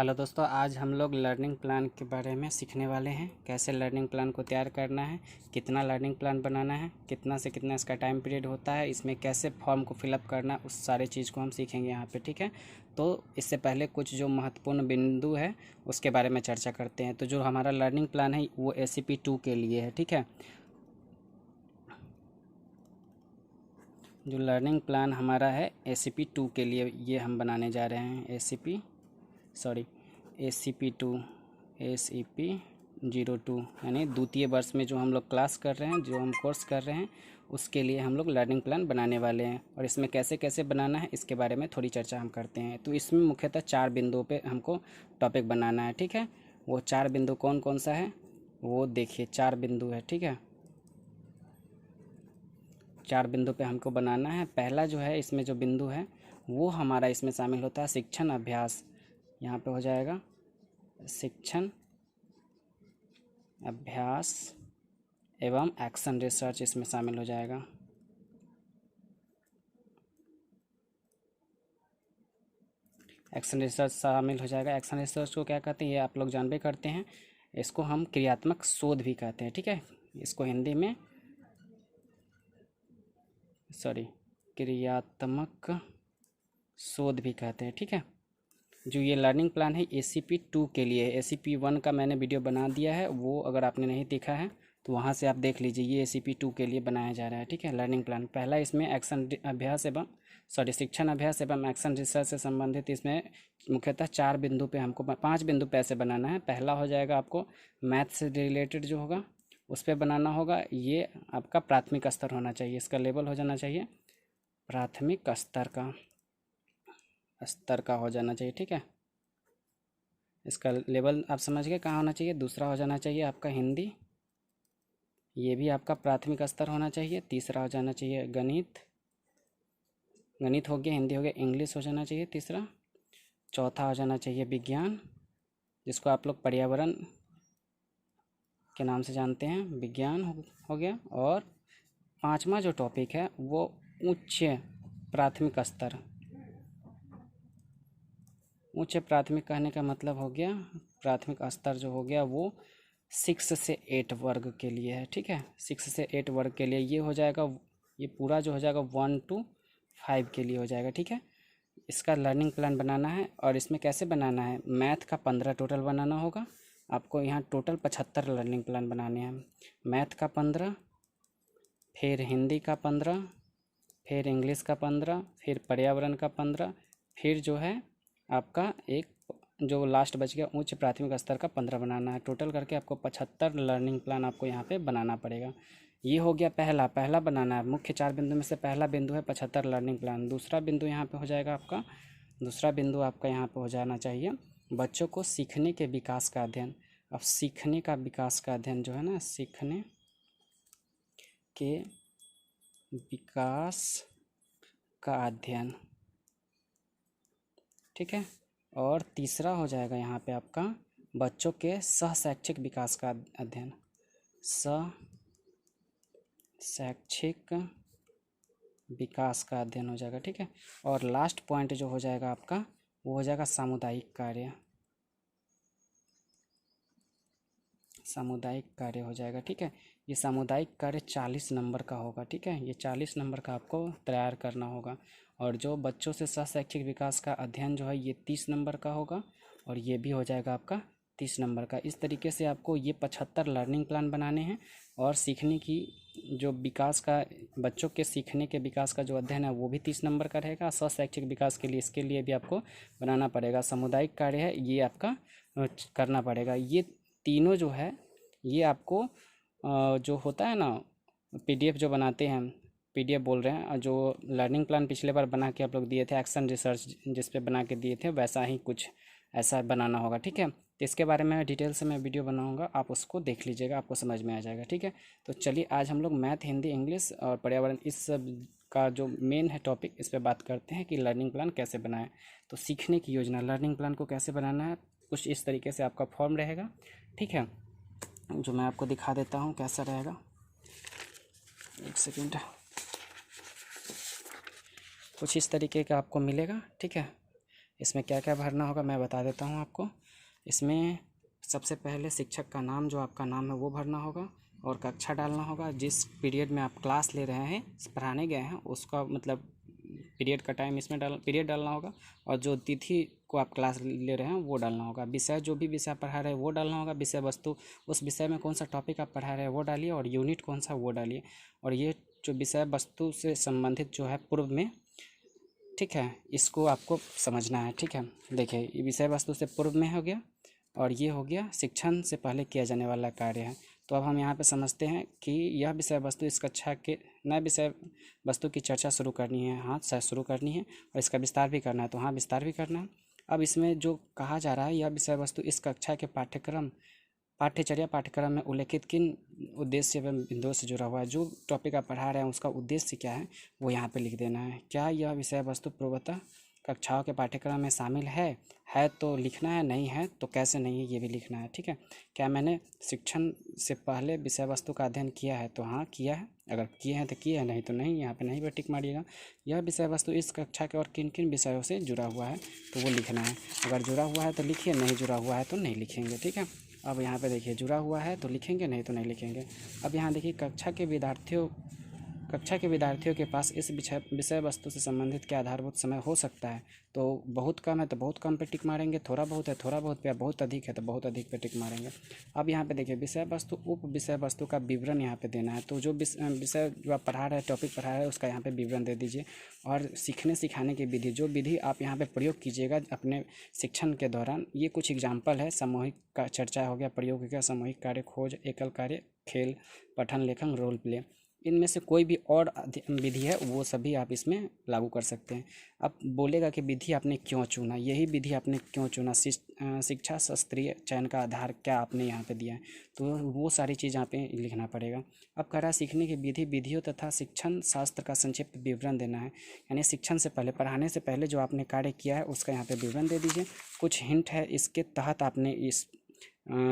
Hello दोस्तों, आज हम लोग लर्निंग प्लान के बारे में सीखने वाले हैं। कैसे लर्निंग प्लान को तैयार करना है, कितना लर्निंग प्लान बनाना है, कितना से कितना इसका टाइम पीरियड होता है, इसमें कैसे फॉर्म को फिलअप करना है, उस सारे चीज़ को हम सीखेंगे यहाँ पे। ठीक है, तो इससे पहले कुछ जो महत्वपूर्ण बिंदु है उसके बारे में चर्चा करते हैं। तो जो हमारा लर्निंग प्लान है वो ACP2 के लिए है। ठीक है, जो लर्निंग प्लान हमारा है ACP2 के लिए ये हम बनाने जा रहे हैं। ACP2 SEP02 यानी द्वितीय वर्ष में जो हम लोग क्लास कर रहे हैं, जो हम कोर्स कर रहे हैं, उसके लिए हम लोग लर्निंग प्लान बनाने वाले हैं। और इसमें कैसे कैसे बनाना है इसके बारे में थोड़ी चर्चा हम करते हैं। तो इसमें मुख्यतः 4 बिंदुओं पे हमको टॉपिक बनाना है। ठीक है, वो 4 बिंदु कौन कौन सा है वो देखिए। 4 बिंदु है। ठीक है, 4 बिंदु पे हमको बनाना है। पहला जो है इसमें जो बिंदु है वो हमारा इसमें शामिल होता है शिक्षण अभ्यास। यहाँ पे हो जाएगा शिक्षण अभ्यास एवं एक्शन रिसर्च इसमें शामिल हो जाएगा। एक्शन रिसर्च शामिल हो जाएगा। एक्शन रिसर्च को क्या कहते हैं ये आप लोग जानबे करते हैं। इसको हम क्रियात्मक शोध भी कहते हैं। ठीक है, इसको हिंदी में क्रियात्मक शोध भी कहते हैं। ठीक है, जो ये लर्निंग प्लान है ACP2 के लिए है। ACP1 का मैंने वीडियो बना दिया है, वो अगर आपने नहीं देखा है तो वहाँ से आप देख लीजिए। ये ACP2 के लिए बनाया जा रहा है। ठीक है, लर्निंग प्लान पहला इसमें शिक्षण अभ्यास एवं एक्शन रिसर्च से संबंधित इसमें मुख्यतः 4 बिंदु पे हमको 5 बिंदु पे ऐसे बनाना है। पहला हो जाएगा आपको मैथ से रिलेटेड जो होगा उस पर बनाना होगा। ये आपका प्राथमिक स्तर होना चाहिए, इसका लेवल हो जाना चाहिए प्राथमिक स्तर का हो जाना चाहिए। ठीक है, इसका लेवल आप समझ गए कहाँ होना चाहिए। दूसरा हो जाना चाहिए आपका हिंदी, ये भी आपका प्राथमिक स्तर होना चाहिए। तीसरा हो जाना चाहिए गणित हो गया, हिंदी हो गया, इंग्लिश हो जाना चाहिए तीसरा। चौथा हो जाना चाहिए विज्ञान, जिसको आप लोग पर्यावरण के नाम से जानते हैं, विज्ञान हो गया। और पांचवा जो टॉपिक है वो उच्च प्राथमिक स्तर। उच्च प्राथमिक कहने का मतलब हो गया प्राथमिक स्तर जो हो गया वो 6 से 8 वर्ग के लिए है। ठीक है, 6 से 8 वर्ग के लिए ये हो जाएगा। ये पूरा जो हो जाएगा 1 to 5 के लिए हो जाएगा। ठीक है, इसका लर्निंग प्लान बनाना है। और इसमें कैसे बनाना है, मैथ का 15 टोटल बनाना होगा आपको। यहाँ टोटल 75 लर्निंग प्लान बनाने हैं। मैथ का 15, फिर हिंदी का 15, फिर इंग्लिश का 15, फिर पर्यावरण का 15, फिर जो है आपका एक जो लास्ट बच गया उच्च प्राथमिक स्तर का 15 बनाना है। टोटल करके आपको 75 लर्निंग प्लान आपको यहाँ पे बनाना पड़ेगा। ये हो गया पहला बनाना है। मुख्य 4 बिंदु में से पहला बिंदु है 75 लर्निंग प्लान। दूसरा बिंदु यहाँ पे हो जाएगा आपका, दूसरा बिंदु आपका यहाँ पे हो जाना चाहिए बच्चों को सीखने के विकास का अध्ययन। अब सीखने का विकास का अध्ययन जो है ना, सीखने के विकास का अध्ययन। ठीक है, और तीसरा हो जाएगा यहाँ पे आपका बच्चों के सहशैक्षिक विकास का अध्ययन। सहशैक्षिक विकास का अध्ययन हो जाएगा। ठीक है, और लास्ट पॉइंट जो हो जाएगा आपका वो हो जाएगा सामुदायिक कार्य। सामुदायिक कार्य हो जाएगा। ठीक है, ये सामुदायिक कार्य 40 नंबर का होगा। ठीक है, ये 40 नंबर का आपको तैयार करना होगा। और जो बच्चों से सहशैक्षिक विकास का अध्ययन जो है ये 30 नंबर का होगा, और ये भी हो जाएगा आपका 30 नंबर का। इस तरीके से आपको ये 75 लर्निंग प्लान बनाने हैं। और सीखने की जो विकास का, बच्चों के सीखने के विकास का जो अध्ययन है वो भी 30 नंबर का रहेगा। सहशैक्षिक विकास के लिए इसके लिए भी आपको बनाना पड़ेगा। सामुदायिक कार्य है ये आपका करना पड़ेगा। ये तीनों जो है ये आपको जो होता है ना PDF जो बनाते हैं, PDF बोल रहे हैं, जो लर्निंग प्लान पिछले बार बना के आप लोग दिए थे, एक्शन रिसर्च जिस पे बना के दिए थे, वैसा ही कुछ ऐसा बनाना होगा। ठीक है, तो इसके बारे में डिटेल से मैं वीडियो बनाऊंगा, आप उसको देख लीजिएगा, आपको समझ में आ जाएगा। ठीक है, तो चलिए आज हम लोग मैथ, हिंदी, इंग्लिश और पर्यावरण इस सब का जो मेन है टॉपिक, इस पर बात करते हैं कि लर्निंग प्लान कैसे बनाएं। तो सीखने की योजना, लर्निंग प्लान को कैसे बनाना है, कुछ इस तरीके से आपका फॉर्म रहेगा। ठीक है, जो मैं आपको दिखा देता हूँ कैसा रहेगा। एक सेकेंड, कुछ इस तरीके का आपको मिलेगा। ठीक है, इसमें क्या क्या भरना होगा मैं बता देता हूँ आपको। इसमें सबसे पहले शिक्षक का नाम, जो आपका नाम है वो भरना होगा, और कक्षा डालना होगा, जिस पीरियड में आप क्लास ले रहे हैं, पढ़ाने गए हैं, उसका मतलब पीरियड का टाइम इसमें पीरियड डालना होगा, और जो तिथि को आप क्लास ले रहे हैं वो डालना होगा। विषय, जो भी विषय पढ़ा रहे हैं वो डालना होगा। विषय वस्तु, उस विषय में कौन सा टॉपिक आप पढ़ा रहे हैं वो डालिए, और यूनिट कौन सा वो डालिए। और ये जो विषय वस्तु से संबंधित जो है पूर्व में, ठीक है, इसको आपको समझना है। ठीक है, देखिए ये विषय वस्तु से पूर्व में हो गया, और ये हो गया शिक्षण से पहले किया जाने वाला कार्य है। तो अब हम यहाँ पे समझते हैं कि यह विषय वस्तु इस कक्षा के नए विषय वस्तु की चर्चा शुरू करनी है। हाँ, शुरू करनी है, और इसका विस्तार भी करना है, तो हाँ विस्तार भी करना है। अब इसमें जो कहा जा रहा है, यह विषय वस्तु इस कक्षा के पाठ्यचर्या पाठ्यक्रम में उल्लेखित किन उद्देश्य एवं बिंदुओं से जुड़ा हुआ है। जो टॉपिक आप पढ़ा रहे हैं उसका उद्देश्य क्या है वो यहाँ पे लिख देना है। क्या यह विषय वस्तु पूर्वतः कक्षाओं के पाठ्यक्रम में शामिल है तो लिखना है, नहीं है तो कैसे नहीं है ये भी लिखना है। ठीक है, क्या मैंने शिक्षण से पहले विषय वस्तु का अध्ययन किया है, तो हाँ किया है, अगर किए हैं तो किए हैं, नहीं तो नहीं, यहाँ पे नहीं पर टिक मारिएगा। यह विषय वस्तु इस कक्षा के और किन किन विषयों से जुड़ा हुआ है तो वो लिखना है। अगर जुड़ा हुआ है तो लिखिए, नहीं जुड़ा हुआ है तो नहीं लिखेंगे। ठीक है, अब यहाँ पे देखिए जुड़ा हुआ है तो लिखेंगे, नहीं तो नहीं लिखेंगे। अब यहाँ देखिए कक्षा के विद्यार्थियों के पास इस विषय वस्तु से संबंधित क्या आधारभूत समय हो सकता है। तो बहुत कम है तो बहुत कम पे टिक मारेंगे, थोड़ा बहुत है थोड़ा बहुत पे, या बहुत अधिक है तो बहुत अधिक पे टिक मारेंगे। अब यहाँ पे देखिए विषय वस्तु, उप विषय वस्तु का विवरण यहाँ पे देना है। तो जो विषय जो आप पढ़ा रहे हैं, टॉपिक पढ़ा रहे हैं, उसका यहाँ पे विवरण दे दीजिए। और सीखने सिखाने की विधि, जो विधि आप यहाँ पे प्रयोग कीजिएगा अपने शिक्षण के दौरान, ये कुछ एग्जाम्पल है। सामूहिक का चर्चा हो गया, प्रयोग हो गया, सामूहिक कार्य, खोज, एकल कार्य, खेल, पठन लेखन, रोल प्ले। इनमें से कोई भी और विधि है वो सभी आप इसमें लागू कर सकते हैं। अब बोलेगा कि विधि आपने क्यों चुना, यही विधि आपने क्यों चुना, शिक्षा शास्त्रीय चयन का आधार क्या आपने यहाँ पे दिया है, तो वो सारी चीज़ यहाँ पे लिखना पड़ेगा। अब कह रहा है सीखने की विधि, विधियों तथा शिक्षण शास्त्र का संक्षिप्त विवरण देना है। यानी शिक्षण से पहले, पढ़ाने से पहले जो आपने कार्य किया है उसका यहाँ पे विवरण दे दीजिए। कुछ हिंट है इसके तहत आपने इस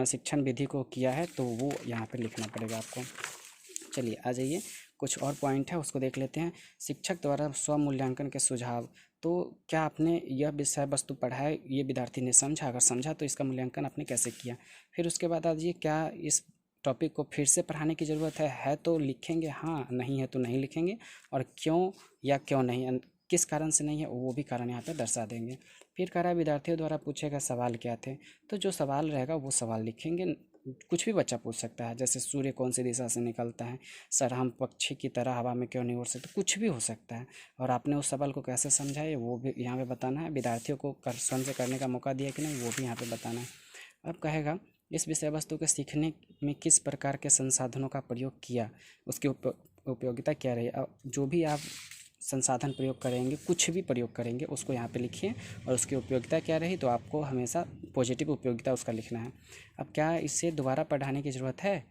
शिक्षण विधि को किया है तो वो यहाँ पे लिखना पड़ेगा आपको। चलिए आ जाइए, कुछ और पॉइंट है उसको देख लेते हैं। शिक्षक द्वारा स्व मूल्यांकन के सुझाव, तो क्या आपने यह विषय वस्तु पढ़ा है, ये विद्यार्थी ने समझा, अगर समझा तो इसका मूल्यांकन आपने कैसे किया। फिर उसके बाद आ जाइए, क्या इस टॉपिक को फिर से पढ़ाने की ज़रूरत है तो लिखेंगे हाँ, नहीं है तो नहीं लिखेंगे, और क्यों या क्यों नहीं, किस कारण से नहीं है वो भी कारण यहाँ पे दर्शा देंगे। फिर कह रहा है विद्यार्थियों द्वारा पूछे गए सवाल क्या थे, तो जो सवाल रहेगा वो सवाल लिखेंगे। कुछ भी बच्चा पूछ सकता है, जैसे सूर्य कौन सी दिशा से निकलता है, सर हम पक्षी की तरह हवा में क्यों नहीं उड़ सकते, कुछ भी हो सकता है। और आपने उस सवाल को कैसे समझा है वो भी यहाँ पे बताना है। विद्यार्थियों को स्वयं से करने का मौका दिया कि नहीं वो भी यहाँ पे बताना है। अब कहेगा इस विषय वस्तु के सीखने में किस प्रकार के संसाधनों का प्रयोग किया, उसकी उपयोगिता क्या रही। अब जो भी आप संसाधन प्रयोग करेंगे, कुछ भी प्रयोग करेंगे, उसको यहाँ पे लिखिए, और उसकी उपयोगिता क्या रही तो आपको हमेशा पॉजिटिव उपयोगिता उसका लिखना है। अब क्या इसे दोबारा पढ़ाने की ज़रूरत है,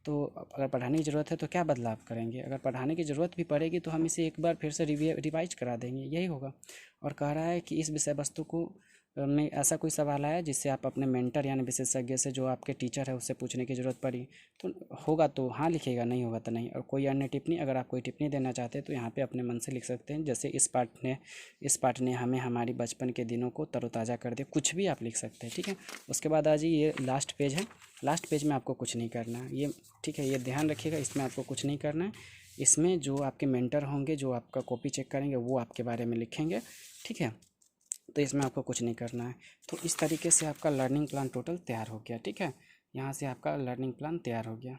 तो अगर पढ़ाने की ज़रूरत है तो क्या बदलाव करेंगे। अगर पढ़ाने की ज़रूरत भी पड़ेगी तो हम इसे एक बार फिर से रिवाइज करा देंगे, यही होगा। और कह रहा है कि इस विषय वस्तु को में ऐसा कोई सवाल आया जिससे आप अपने मेंटर यानी विशेषज्ञ से, जो आपके टीचर है, उससे पूछने की ज़रूरत पड़ी, तो होगा तो हाँ लिखिएगा, नहीं होगा तो नहीं। और कोई अन्य टिप्पणी, अगर आप कोई टिप्पणी देना चाहते हैं तो यहाँ पे अपने मन से लिख सकते हैं, जैसे इस पाठ ने हमें हमारी बचपन के दिनों को तरोताज़ा कर दिया, कुछ भी आप लिख सकते हैं। ठीक है, उसके बाद आज ये लास्ट पेज है, लास्ट पेज में आपको कुछ नहीं करना है, ये ठीक है, ये ध्यान रखिएगा, इसमें आपको कुछ नहीं करना है। इसमें जो आपके मेंटर होंगे, जो आपका कॉपी चेक करेंगे, वो आपके बारे में लिखेंगे। ठीक है, तो इसमें आपको कुछ नहीं करना है। तो इस तरीके से आपका लर्निंग प्लान टोटल तैयार हो गया। ठीक है, यहाँ से आपका लर्निंग प्लान तैयार हो गया।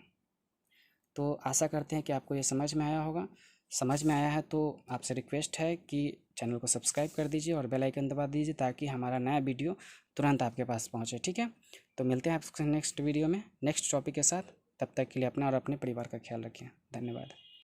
तो आशा करते हैं कि आपको ये समझ में आया होगा। समझ में आया है तो आपसे रिक्वेस्ट है कि चैनल को सब्सक्राइब कर दीजिए और बेल आइकन दबा दीजिए, ताकि हमारा नया वीडियो तुरंत आपके पास पहुँचे। ठीक है, तो मिलते हैं आपसे नेक्स्ट वीडियो में नेक्स्ट टॉपिक के साथ। तब तक के लिए अपना और अपने परिवार का ख्याल रखिए। धन्यवाद।